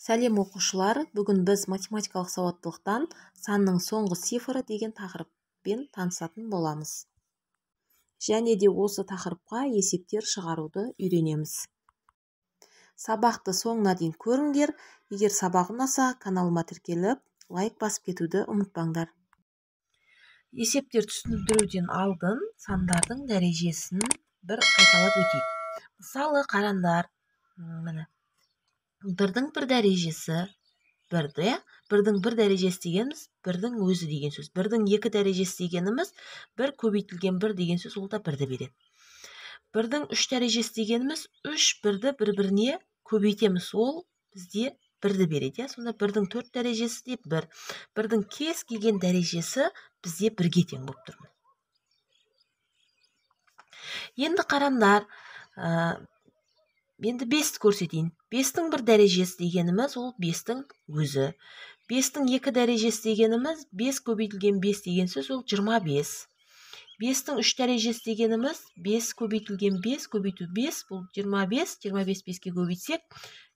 Сәлем оқушылар, бүгін біз математикалық сауаттылықтан санның соңғы цифры деген тақырыппен танысатын боламыз. Және де осы тақырыпқа есептер шығаруды үйренеміз. Сабақты соңына дейін көріңдер. Егер сабақ ұнаса, каналыма тіркеліп, лайк басып кетуді ұмытпаңдар. Есептер түсіндіруден алдын сандардың дәрежесін бір қайталап өтейік. Мысалы, қарандар, міне. Бірдің бір дәрежесі бірді, бірдің бір дәрежесі дегеніміз бірдің өзі деген сөз. Бірдің екі дәрежесі дегеніміз бір көбейтілген бір деген сөз, ол да бірді береді. Бірдің үш дәрежесі дегеніміз үш бірді бір-біріне көбейтеміз, ол бізде бірді береді. Сонда бірдің төрт дәрежесі де бір. Бірдің кез келген дәрежесі бізде бірге тең болып тұр. Енді қараңдар, енді 5-ті көрсетейін. 5-тің бір дәрежесі дегеніміз ол 5-тің өзі. 5-тің екі дәрежесі дегеніміз 5 көбейтілген 5 деген сөз, ол 25. 5-тің үш дәрежесі дегеніміз 5 көбейтілген 5 көбейту 5, бұл 25. 25 5-ке көбейтсек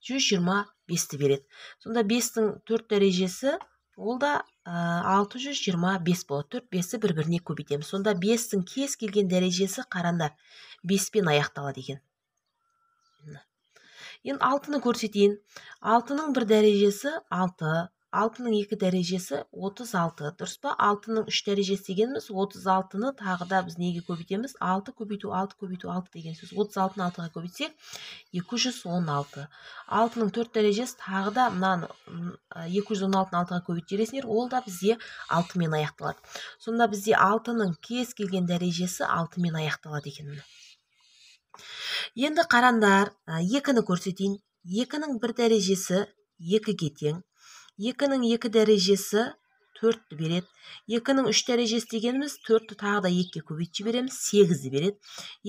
125-ті береді. Сонда 5-тің төрт дәрежесі ол да 625 болады. 4 5-ті бір-біріне көбейтеміз. Сонда 5-тің кез келген дәрежесі қараңдар 5-пен аяқталады екен. Енді 6-ны көрсетейін. 6-ның бір дәрежесі 6, 6-ның екі дәрежесі 36, дұрыс па? 6-ның үш дәрежесі дегеніміз 36-ны тағы да біз неге көбейтеміз? 6 көбейту 6 көбейту 6 деген сөз. 36-ны 6-ға көбейтсек 216. 6-ның төрт дәрежесі тағы да мынаны 216-ны 6-ға көбейтіп жібересіңдер, ол да бізде 6-мен аяқталады. Сонда бізде 6-ның кез келген дәрежесі 6-мен аяқталады екен. Енді қарандар, 2-ні көрсетейін. 2-ның бір дәрежесі 2-ге тең. 2-ның екі дәрежесі 4-ті береді. 2-ның үш дәрежесі дегеніміз 4-ті тағы да 2-ге көбейтіп жібереміз, 8-ті береді.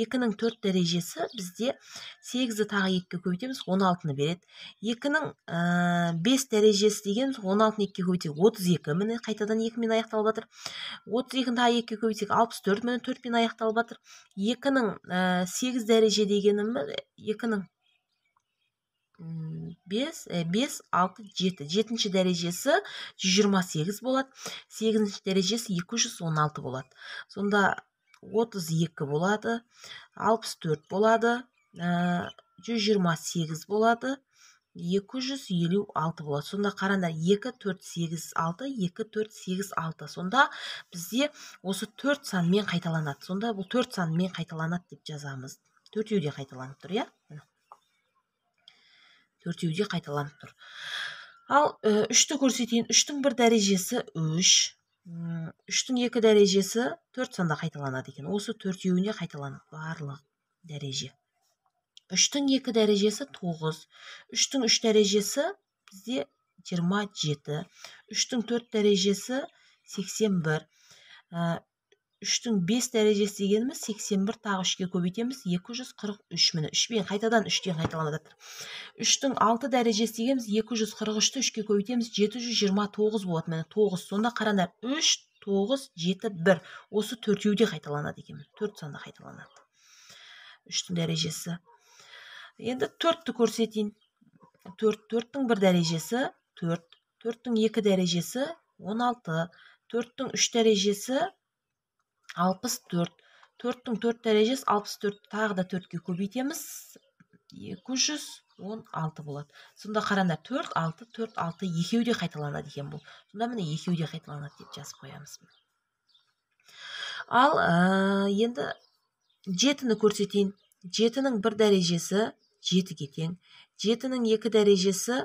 2-ның төрт дәрежесі бізде 8-ті тағы 2-ге көбейтеміз, 16-ны береді. 2-ның 5 дәрежесі дегеніміз 16-ны 2-ге көбейтсек 32, міне қайтадан 2-мен аяқталып жатыр. 32-ні тағы 2-ге көбейтсек 64, міне 4-мен аяқталып жатыр. 2-ның 8 дәреже дегеніміз 2-ның 5, 6, 7. 7-ші дәрежесі 128 болады. 8-ші дәрежесі 216 болады. Сонда 32 болады, 64 болады, 128 болады, 256 болады. Сонда қараңдар 2, 4, 8, 6, 2, 4, 8, 6. Сонда бізде осы 4 санмен қайталанады. Сонда бұл 4 санмен қайталанады деп жазамыз. Төртеуде қайталанып тұр, я? Төртеуде қайталанып тұр. Ал 3-ті көрсетейін. 3-тің бір дәрежесі 3. 3-тің екі дәрежесі 4 санда қайталанады екен. Осы төртеуіне қайталанады барлық дәреже. 3-тің екі дәрежесі 9. 3-тің үш дәрежесі бізде 27. 3-тің төрт дәрежесі 81. 3-тің 5 дәрежесі дегеніміз 81 тағы 3-ке көбейтеміз, 243. Міне 3-пен қайтадан 3-тен қайталанып жатыр. 3-тің 6 дәрежесі дегеніміз 243-ті 3-ке көбейтеміз, 729 болады. Міне 9. Сонда қараңдар 3, 9, 7, 1. Осы төртеуде қайталанады екен. 4 санда қайталанады. 3-тің дәрежесі. Енді 4-ті көрсетейін. 4-тің бір дәрежесі 4. 4-тің екі дәрежесі 16. 4-тің үш дәрежесі 64. 4-тің төрт дәрежесі 64, тағы да 4-ке көбейтеміз, 216 болады. Сонда қараңдар 4, 6, 4, 6 екеуде қайталанады екен бұл. Сонда міне екеуде қайталанады деп жазып қоямыз. Ал енді 7-ні көрсетейін. 7-нің бір дәрежесі 7-ге тең. 7-нің екі дәрежесі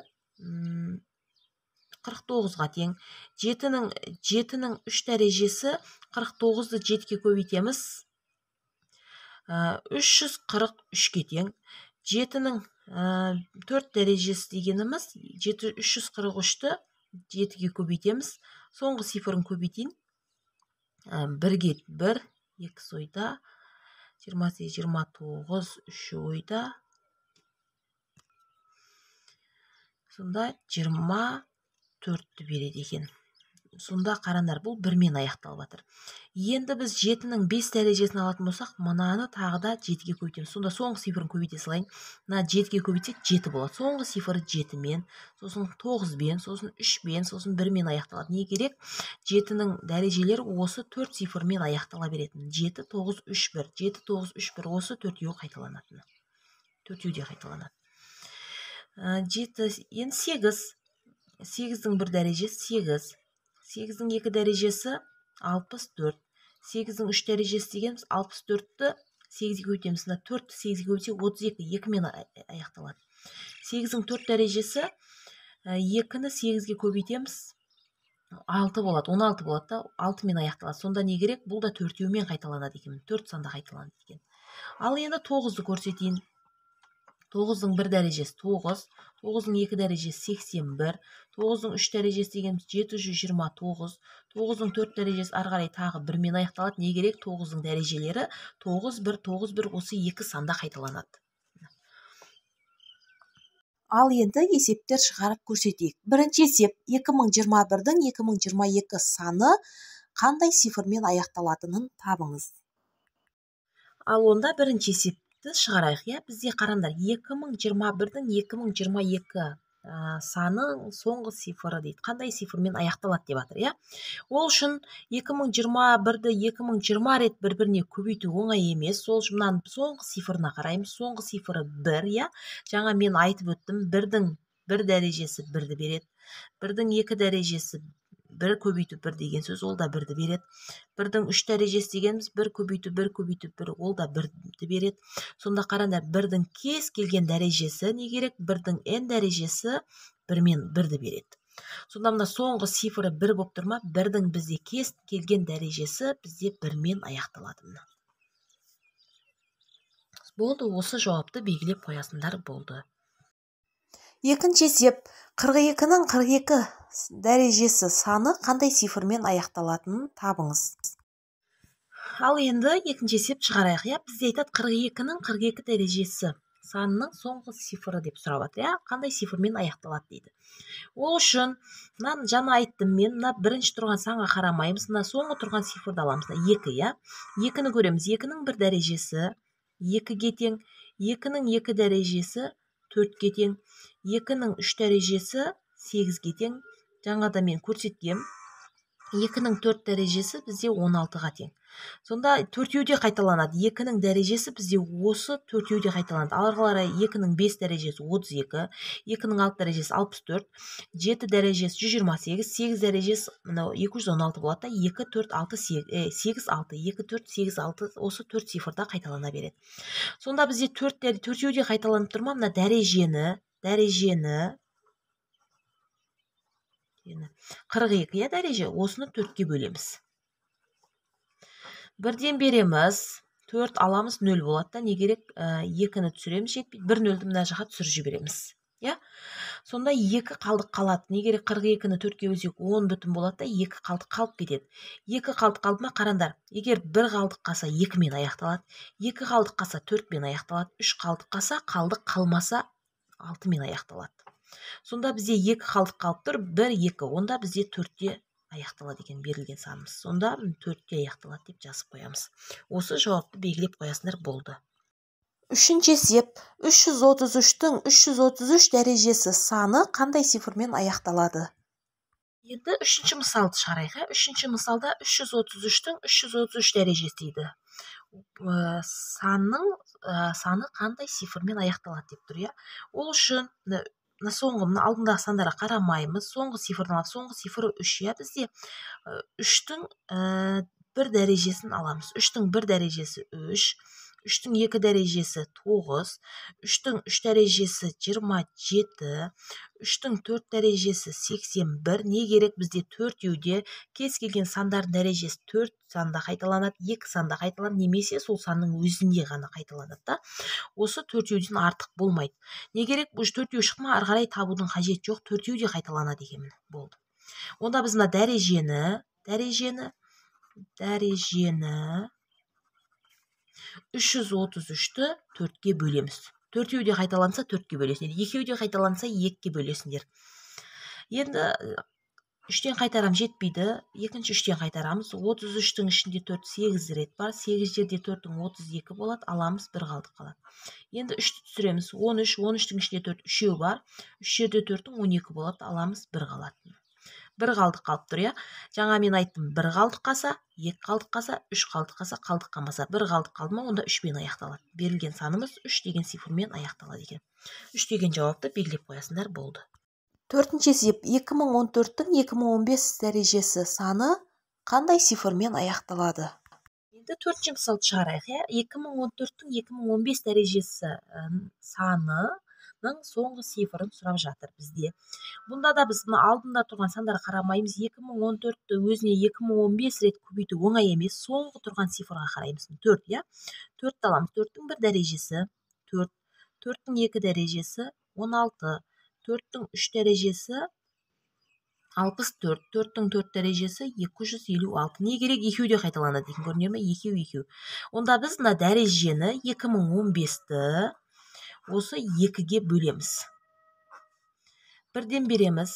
49-ға тең. 7-нің үш дәрежесі 49-ды 7-ке көбейтеміз, 343-ке тең. 7-нің төрт дәрежесі дегеніміз 343-ті 7-ге көбейтеміз. Соңғы цифрын көбейтейін. 1-ге 1, 2 ойда, 28, 29, 3 ойда. Сонда 24-ті береді екен. сонда қараңдар, бұл 1-мен аяқталып жатыр. Енді біз 7-нің 5 дәрежесін алатын болсақ, мынаны тағы да 7-ге көбейтеміз. Сонда соңғы цифрын көбейте салайын. Мына 7-ге көбейтсек 7 болады. Соңғы цифры 7-мен, сосын 9-бен, сосын 3-бен, сосын 1-мен аяқталады. Не керек? 7-нің дәрежелері осы 4 цифрмен аяқтала беретін. 7, 9, 3, 1. 7, 9, 3, 1 осы 4-еу қайталанатын. 4-еуде қайталанады. 7, енді 8. 8-дің 1 дәрежесі 8. 8-дің 2 дәрежесі 64. 8-дің 3 дәрежесі дегеніміз 64-ті 8-ге көбейтеміз. 4-ті 8-ге көбейтсек 32, 2-мен аяқталады. 8-дің 4 дәрежесі 2-ні 8-ге көбейтеміз. 6 болады, 16 болады да, 6-мен аяқталады. Сонда не керек? Бұл да 4-еумен қайталанады екен. 4 санда қайталанады екен. Ал енді 9-ды көрсетейін. 9-ның 1 дәрежесі 9, 9-ның 2 дәрежесі 81, 9-ның 3 дәрежесі дегеніміз 729, 9-ның 4 дәрежесі ары қарай тағы 1-мен аяқталады. Не керек? 9-ның дәрежелері 9, 1, 9, 1 осы 2 санда қайталанады. Ал енді есептер шығарып көрсетейік. Бірінші есеп 2021-дің 2022 саны қандай цифрмен аяқталатынын табыңыз. Ал онда бірінші есепті шығарайық. Бізде қараңдар, 2021-дің 2022 саны соңғы цифры дейді. Қандай цифрмен аяқталады деп жатыр. Ол үшін 2021-ді 2020 рет бір-біріне көбейту оңай емес. Сол үшін мынаның соңғы цифрына қараймыз. Соңғы цифры 1, жаңа мен айтып өттім. 1-дің 1 дәрежесі 1-ді береді. 1-дің 2 дәрежесі 1 көбейту 1 деген сөз, ол да 1-ді береді. 1-дің 3 дәрежесі дегеніміз 1 көбейту 1 көбейту 1, ол да 1-ді береді. Сонда қараңдар, 1-дің кез келген дәрежесі не керек? 1-дің n дәрежесі 1-мен 1-ді береді. Сонда мына соңғы цифры 1 болып тұр ма? 1-дің бізде кез келген дәрежесі бізде 1-мен аяқталады. Болды, осы жауапты белгілеп қоясындар болды. Екінші есеп 42-нің 42 дәрежесі саны қандай цифрмен аяқталатынын табыңыз. Ал енді екінші есеп шығарайық. Бізде айтады 42-нің 42 дәрежесі санының соңғы цифры деп сұрап жатыр. Қандай цифрмен аяқталады дейді. Ол үшін мынаны жаңа айттым мен, мына бірінші тұрған санға қарамаймыз, мына соңғы тұрған цифрды аламыз. 2, 2-ні көреміз. 2-нің 1 дәрежесі 2-ге тең, 2-нің 2 дәрежесі 4-ге тең, 2-нің 3 дәрежесі 8-ге тең. Жаңада мен көрсеткем. 2-нің 4 дәрежесі бізде 16-ға тең. Сонда 4-еуде қайталанады. 2-нің дәрежесі бізде осы 4-еуде қайталанады. Ары қарай 2-нің 5 дәрежесі 32, 2-нің 6 дәрежесі 64, 7 дәрежесі 128, 8 дәрежесі 216 болады да, 2, 4, 6, 8, 6, 2, 4, 8, 6 осы 4 цифрда қайталана береді. Сонда бізде 4-еуде қайталанып тұр ма? Мына дәрежені 42 дәреже, осыны 4-ке бөлеміз. 1-ден береміз, 4 аламыз 0 болады да, не керек? 2-ні түсіреміз, жетпейді, 1 0-ді мына жаққа түсіріп жібереміз. Сонда 2 қалдық қалады. Не керек? 42-ні 4-ке бөлсек 10 бүтін болады да, 2 қалдық қалып кетеді. 2 қалдық қалды ма? Қараңдар, егер 1 қалдық қалса 2-мен аяқталады, 2 қалдық қалса 4-мен аяқталады, 3 қалдық қалса, қалдық қалмаса 6-мен аяқталады. Сонда бізде 2 қалдық қалып тұр, 1, 2, онда бізде 4-те аяқталады екен берілген санымыз. Сонда 4-те аяқталады деп жазып қоямыз. Осы жауапты белгілеп қоясыңдар болды. Үшінші есеп 333-тің 333 дәрежесі саны қандай цифрмен аяқталады? Енді үшінші мысалды шығарайық. Үшінші мысалда 333-тің 333 дәрежесі дейді. Саны қандай цифрмен аяқталады деп тұр. Ол үшін соңғы алдындағы сандарға қарамаймыз. Соңғы цифрдан алып, соңғы цифры 3. Бізде 3-тің 1 дәрежесін аламыз. 3-тің 1 дәрежесі 3, 3-тің 2 дәрежесі 9, 3-тің 3 дәрежесі 27, 3-тің 4 дәрежесі 81. Не керек? Бізде 4-еуде кез келген сандардың дәрежесі 4 санда қайталанады, 2 санда қайталанады, немесе сол санның өзінде ғана қайталанады. Осы 4-еуден артық болмайды. Не керек? Бұл 4-еу шықты ма, ары қарай табудың қажеті жоқ, 4-еуде қайталанады екенмін. Болды. Онда біз мына дәрежені 333-ті 4-ке бөлеміз. 4-еуде қайталанса 4-ке бөлесіңдер. 2-еуде қайталанса 2-ке бөлесіңдер. Енді 3-тен қайтарам жетпейді. Екінші 3-тен қайтарамыз. 33-тің ішінде 4 8 рет бар. 8 жерде 4-тің 32 болады. Аламыз 1 қалдық қалады. Енді 3-ті түсіреміз. 13, 13-тің ішінде 4 3-еу бар. 3 жерде 4-тің 12 болады. Аламыз 1 қалады. 1 қалдық қалып тұр, я. Жаңа мен айттым, 1 қалдық қалса, 2 қалдық қалса, 3 қалдық қалса, қалдық қалмаса, 1 қалдық қалды ма, онда 3-пен аяқталады. Берілген санымыз 3 деген цифрмен аяқталады екен. 3 деген жауапты белгілеп қоясыңдар, болды. Төртінші есеп, 2014-тің 2015 дәрежесі саны қандай цифрмен аяқталады? Енді төртінші мысалды шығарайық, я. 2014-тің 2015 дәрежесі санының соңғы цифрын сұрап жатыр бізде. Бұнда да біз алдында тұрған сандарға қарамаймыз. 2014-ті өзіне 2015 рет көбейту оңай емес. Соңғы тұрған цифрға қараймыз. 4, я. 4-ті аламыз. 4-тің 1 дәрежесі 4, 4-тің 2 дәрежесі 16, 4-тің 3 дәрежесі 64, 4-тің 4 дәрежесі 256. Не керек? Екеу де қайталанады екен, көрінер ме? Екеу. Онда біз мына дәрежені 2015-ті осы 2-ге бөлеміз. 1-ден береміз.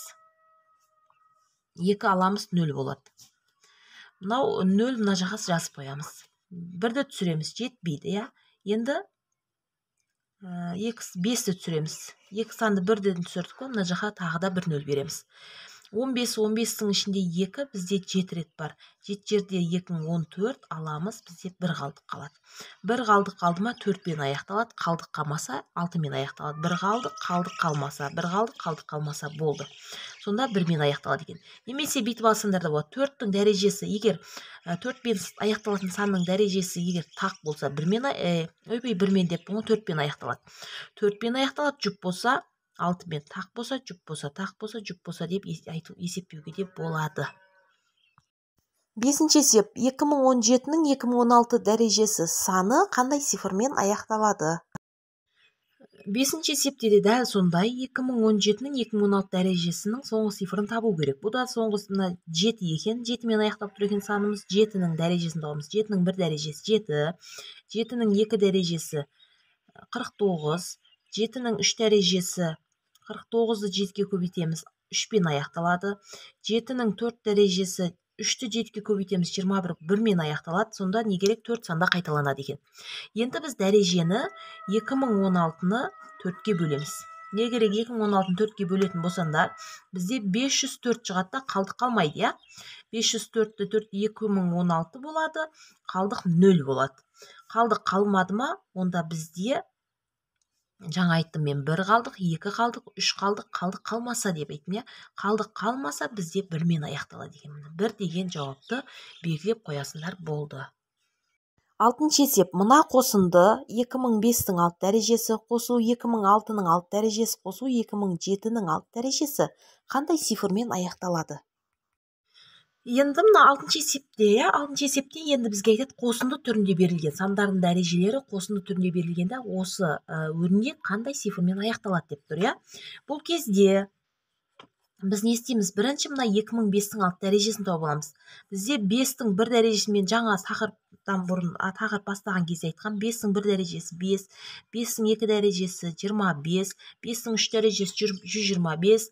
2 аламыз 0 болады. Мынау 0 мына жаққа жазып қоямыз. 1-ді түсіреміз, жетпейді, я. Енді 5-ті түсіреміз. 2 санды 1-ден түсірдік қой, мына жаққа тағы да 1 0 береміз. 15, 15-тің ішінде 2, бізде 7 рет бар. 7 жерде 2-ң 14 аламыз, бізде 1 қалдық қалады. 1 қалдық қалды ма 4-пен аяқталады, қалдық қалмаса 6-мен аяқталады. 1 қалдық, қалдық қалмаса, 1 қалдық, қалдық қалмаса болды. Сонда 1-мен аяқталады екен. Немесе бүйтіп алсаңдар да болады. 4-тің дәрежесі, егер 4-пен аяқталатын санның дәрежесі егер тақ болса, 1-мен деп 4-пен аяқталады. 4-пен аяқталады, жұп болса 6-мен, тақ болса, жұп болса, тақ болса, жұп болса деп есептеуге де болады. 5-ші есеп, 2017-нің 2016 дәрежесі саны қандай цифрмен аяқталады? 5-ші есепте де дәл сондай 2017-нің 2016 дәрежесінің соңғы цифрын табу керек. Бұл да соңғысында 7 екен. 7-мен аяқталып тұр екен санымыз. 7-нің дәрежесін табамыз. 7-нің 1 дәрежесі 7, 7-нің 2 дәрежесі 49, 7-нің 3 дәрежесі 49-ды 7-ге көбейтеміз, 3-пен аяқталады. 7-нің 4 дәрежесі 3-ті 7-ге көбейтеміз, 21, 1-мен аяқталады. Сонда не керек? 4 санда қайталанады екен. Енді біз дәрежені 2016-ны 4-ге бөлеміз. Не керек? 2016-ны 4-ге бөлетін болсаңдар, бізде 504 шығады да қалдық қалмайды, я. 504-ті 4 2016 болады, қалдық 0 болады. Қалдық қалмады ма, онда бізде жаңа айттым мен 1 қалдық, 2 қалдық, 3 қалдық, қалдық қалмаса деп айттым, я. Қалдық қалмаса бізде 1-мен аяқталады екен. 1 деген жауапты белгілеп қоясыңдар, болды. 6-ші есеп, мына қосынды 2005-тің 6 дәрежесі қосу, 2006-ның 6 дәрежесі қосу, 2007-ның 6 дәрежесі қандай цифрмен аяқталады? Енді мына 6-ші есепте, 6-ші есепте енді бізге айтады, қосынды түрінде берілген сандардың дәрежелері қосынды түрінде берілгенде осы өрнек қандай цифрмен аяқталады деп тұр, я. Бұл кезде біз не істейміз? Бірінші мына 2005-тің 6 дәрежесін тауып аламыз. Бізде 5-тің 1 дәрежесімен жаңа тақырыптан бұрын тақырып бастаған кезде айтқан 5-тің 1 дәрежесі 5, 5-тің 2 дәрежесі 25, 5-тің 3 дәрежесі 125,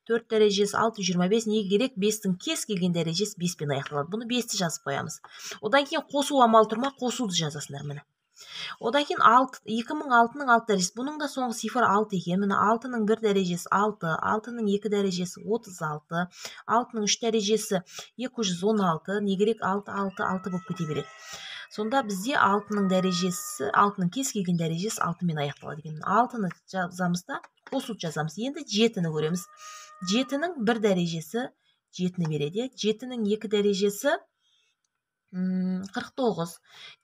4 дәрежесі 625, не керек? 5-тің кез келген дәрежесі 5-пен аяқталады. Бұны 5-ті жазып қоямыз. Одан кейін қосу амалы тұрма, қосуды жазасыңдар міне. Одан кейін 2006-ның 6 дәрежесі. Бұның да соңғы цифр 6 екен. Міне 6-ның 1 дәрежесі 6, 6-ның 2 дәрежесі 36, 6-ның 3 дәрежесі 216. Не керек? 6, 6, 6 болып кете береді. Сонда бізде 6-ның дәрежесі, 6-ның кез келген дәрежесі 6-мен аяқталады екен. 6-ны жазамыз да, қосуды жазамыз. Енді 7-ні көреміз. 7-нің 1 дәрежесі 7-ні береді. 7-нің 2 дәрежесі 49.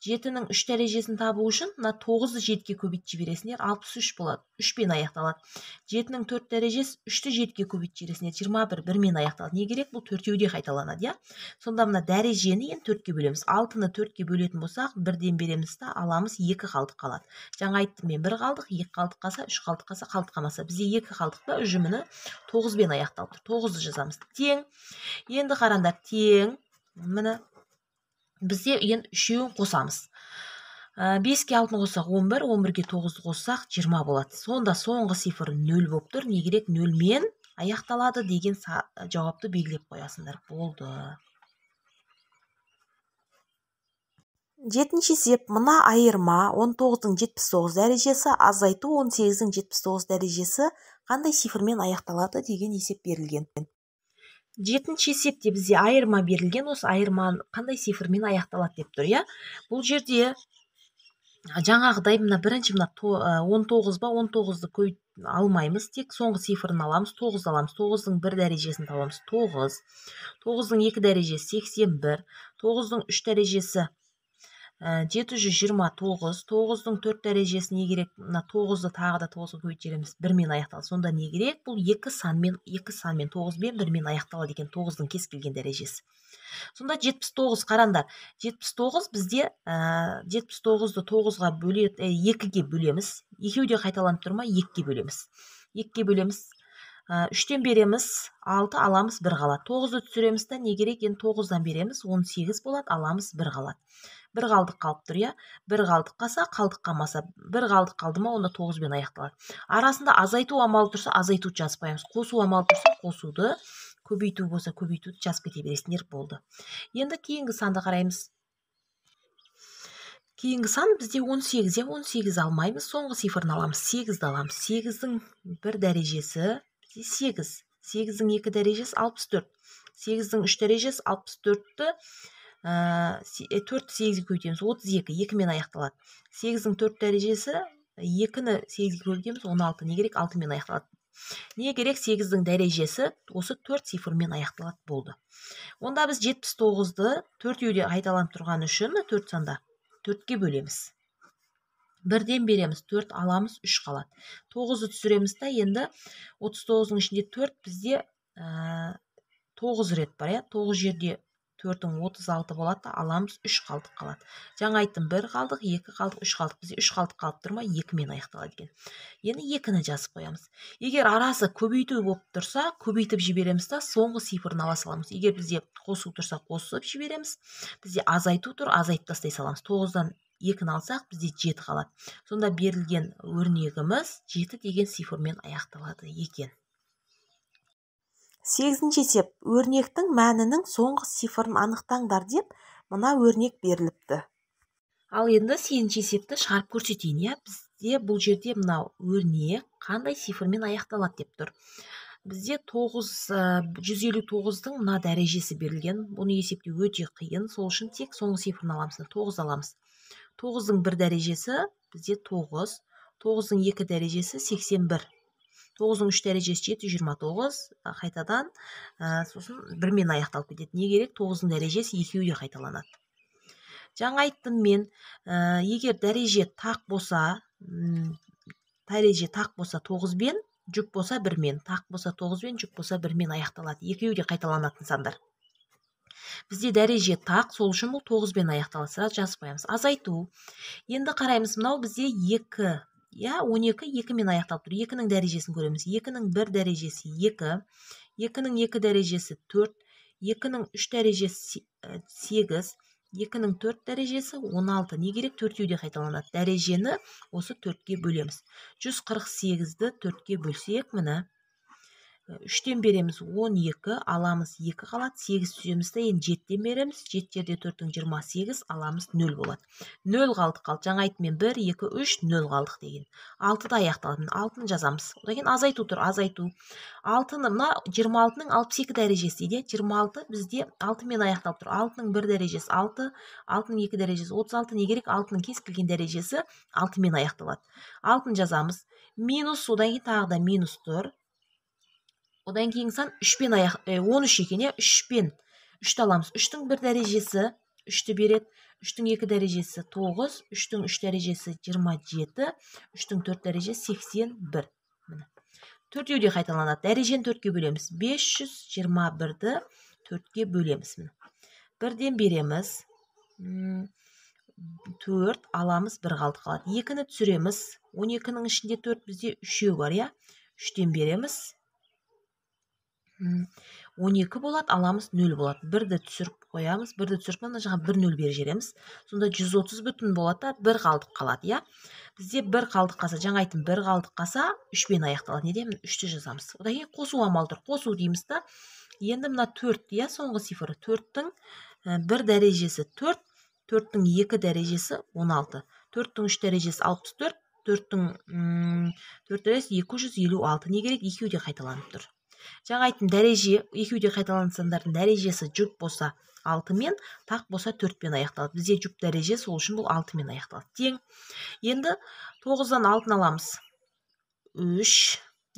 7-нің 3 дәрежесін табу үшін, мына 9-ды 7-ге көбейтіп жібересіңдер, 63 болады. 3-пен аяқталады. 7-нің 4 дәрежесі 3-ті 7-ге көбейтіп жібересіңдер, 21, 1-мен аяқталады. Не керек? Бұл 4-еуде қайталанады, я. Сонда мына дәрежені енді 4-ге бөлеміз. 6-ны 4-ге бөлетін болсақ, 1-ден береміз да, аламыз 2 қалдық қалады. Жаңа айттым мен 1 қалдық, 2 қалдық қалса, 3 қалдық қалса, қалдық қалмаса. Бізде 2 қалдық та үжіміні 9-бен аяқталып тұр. 9-ды жазамыз. Тең. Енді қараңдар, тең. Міне бізде енді 3-еуін қосамыз. 5-ке 6-ны қоссақ 11, 11-ге 9-ды қоссақ 20 болады. Сонда соңғы цифр 0 болып тұр. Не керек? 0-мен аяқталады деген жауапты белгілеп қоясыңдар. Болды. Жетінші есеп, мына айырма 19-ның 79 дәрежесі азайту 18-ның 79 дәрежесі қандай цифрмен аяқталады деген есеп берілген. Жетінші есепте бізде айырма берілген, осы айырма қандай цифрмен аяқталады деп тұр, иә? Бұл жерде жаңағыдай мына бірінші мына 19 ба 19-ды көбейтіп алмаймыз, тек соңғы цифрын аламыз, 9 аламыз. 9-ның 1 дәрежесін табамыз, 9. 9-ның 2 дәрежесі 81, 9-ның 3 дәрежесі 729, 9-ның 4 дәрежесі не керек? Мына 9-ды тағы да 9-ға көбейтіп жібереміз, 1-мен аяқталады. Сонда не керек? Бұл 2 санмен 9-мен 1-мен аяқталады екен, 9-ның кез келген дәрежесі. Сонда 79 қараңдар. 79 бізде 79-ды 9-ға 2-ге бөлеміз. Екеуі де қайталанып тұр ма? 2-ге бөлеміз. 2-ге бөлеміз. 3-тен береміз, 6 аламыз, 1 қалады. 9-ды түсіреміз та не керек? Енді 9-дан береміз, 18 болады, аламыз, 1 қалады. 1 қалдық қалып тұр, иә? 1 қалдық қалса, қалдық қалмаса, 1 қалдық қалды ма, онда 9-бен аяқталады. Арасында азайту амалы тұрса, азайтуды жазып қоямыз. Қосу амалы тұрса, қосуды, көбейту болса, көбейтуді жазып кете бересіңдер, болды. Енді кейінгі санды қараймыз. Кейінгі сан бізде 18, 18 алмаймыз, соңғы цифрын аламыз, 8-ді аламыз. 8-дің 1 дәрежесі 8, 8-дің 2 дәрежесі 64, 8-дің 3 дәрежесі 64-ті 4-ті 8-ге көбейтеміз, 32, 2-мен аяқталады. 8-дің 4 дәрежесі 2-ні 8-ге көбейтеміз, 16, не керек? 6-мен аяқталады. Не керек? 8-дің дәрежесі осы 4 цифрмен аяқталады, болды. Онда біз 79-ды 4-еуде қайталанып тұрған үшін 4 санда 4-ге бөлеміз. 1-ден береміз, 4 аламыз, 3 қалады. 9-ды түсіреміз та, енді 39-ның ішінде 4 бізде 9 рет бар, иә? 9 жерде 4-ің 36 болады да, аламыз, 3 қалдық қалады. Жаңа айттым, 1 қалдық, 2 қалдық, 3 қалдық. Бізде 3 қалдық қалып тұрма, 2-мен аяқталады екен. Енді 2-ні жазып қоямыз. Егер арасы көбейту болып тұрса, көбейтіп жібереміз та, соңғы цифрын ала саламыз. Егер бізде қосу тұрса, қосып жібереміз. Бізде азайту тұр, азайтып тастай саламыз. 9-дан 2-ні алсақ, бізде 7 қалады. Сонда берілген өрнегіміз 7 деген цифрмен аяқталады екен. 8-ші есеп, өрнектің мәнінің соңғы цифрын анықтаңдар деп, мына өрнек беріліпті. Ал енді 8-ші есепті шығарып көрсетейін, иә? Бізде бұл жерде мынау өрнек қандай цифрмен аяқталады деп тұр. Бізде 159-дың мына дәрежесі берілген. Бұны есептеу өте қиын, сол үшін тек соңғы цифрын аламыз, 9 аламыз. 9-дың 1 дәрежесі бізде 9, 9-дың 2 дәрежесі 81. 9-ның 3 дәрежесі 729, қайтадан сосын 1-мен аяқталып кетеді. Не керек? 9-ның дәрежесі екеуі де қайталанады. Жаңа айттым мен, егер дәреже тақ болса 9-бен, жүк болса 1-мен, тақ болса 9-бен, жүк болса 1-мен аяқталады. Екеуі де қайталанатын сандар. Бізде дәреже тақ, сол үшін бұл 9-бен аяқталады. Сразу жазып қоямыз. Азайту. Енді қараймыз, мынау бізде 2. 12 2-мен аяқталып тұр. 2-нің дәрежесін көреміз. 2-нің 1 дәрежесі 2, 2-нің 2 дәрежесі 4, 2-нің 3 дәрежесі 8, 2-нің 4 дәрежесі 16. Не керек? 4-еуде қайталанады. Дәрежені осы 4-ге бөлеміз. 148-ді 4-ге бөлсек, міне 3-тен береміз, 12, аламыз, 2 қалады, 8 түсеміз де, енді 7-тен береміз, 7 жерде 4-ің 28, аламыз, 0 болады. 0 қалдық қалды. Жаңа айттым мен 1, 2, 3, 0 қалдық деген. 6-да аяқталады. 6-ны жазамыз. Одан кейін азайту тұр, азайту. 6-ны, мына 26-ның 62 дәрежесі дейді. 26 бізде 6-мен аяқталып тұр. 6-ның 1 дәрежесі 6, 6-ның 2 дәрежесі 36, не керек? 6-ның кез келген дәрежесі 6-мен аяқталады. 6-ны жазамыз. Минус, одан кейін тағы да минус тұр. Одан кейін сан 13 екен, 3-пен 3-ті аламыз. 3-тің 1 дәрежесі 3-ті береді, 3-тің 2 дәрежесі 9, 3-тің 3 дәрежесі 27, 3-тің 4 дәрежесі 81. 4-еуде қайталанады. Дәрежені 4-ге бөлеміз. 521-ді 4-ге бөлеміз. 1-ден береміз. 4 аламыз, 1 қалды қалады. 2-ні түсіреміз. 12-нің ішінде 4 бізде 3-еу бар, я? 3-тен береміз. 12 болады, аламыз 0 болады. 1-ді түсіріп қоямыз, 1-ді түсіріп мына жаққа 1 0 беріп жібереміз. Сонда 130 бүтін болады да 1 қалдық қалады, иә. Бізде 1 қалдық қалса, жаңа айттым, 1 қалдық қалса 3-пен аяқталады. Неде? 3-ті жазамыз. Одан кейін қосу амалы тұр. Қосу дейміз да. Енді мына 4, иә, соңғы цифры. 4-тің 1 дәрежесі 4, 4-тің 2 дәрежесі 16. 4-тің 3 дәрежесі 64, 4-тің 4 дәрежесі 256. Не керек? Екеуі де қайталанып тұр. Жаңа айттым, дәреже, екеуі де қайталанған сандардың дәрежесі жұп болса 6-мен, тақ болса 4-пен аяқталады. Бізде жұп дәрежесі, ол үшін бұл 6-мен аяқталады. Тең. Енді 9-дан 6-ны аламыз. 3,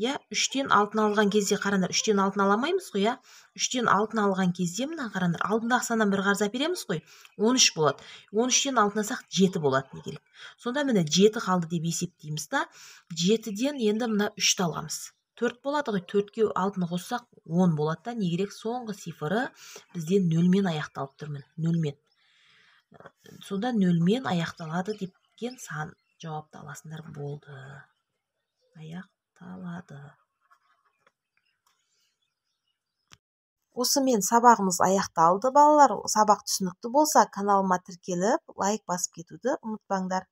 иә, 3-тен 6-ны алған кезде қараңдар, 3-тен 6-ны аламаймыз ғой, иә. 3-тен 6-ны алған кезде мына қараңдар, алдындағы саннан бір қарыз әпереміз ғой, 13 болады. 13-тен 6-ны алсақ 7 болады, не керек. Сонда міне 7 қалды деп есептейміз да, 7-ден енді мына 3-ті аламыз. 4 болады ғой, 4-ке 6-ны қоссақ 10 болады да, не керек? Соңғы цифры бізде 0-мен аяқталып тұрмын, 0-мен. Сонда 0-мен аяқталады депкен сан жауапты аласыңдар, болды. Аяқталады. Осымен сабағымыз аяқталды, балалар. Сабақ түсінікті болса, каналыма тіркеліп, лайк басып кетуді ұмытпаңдар.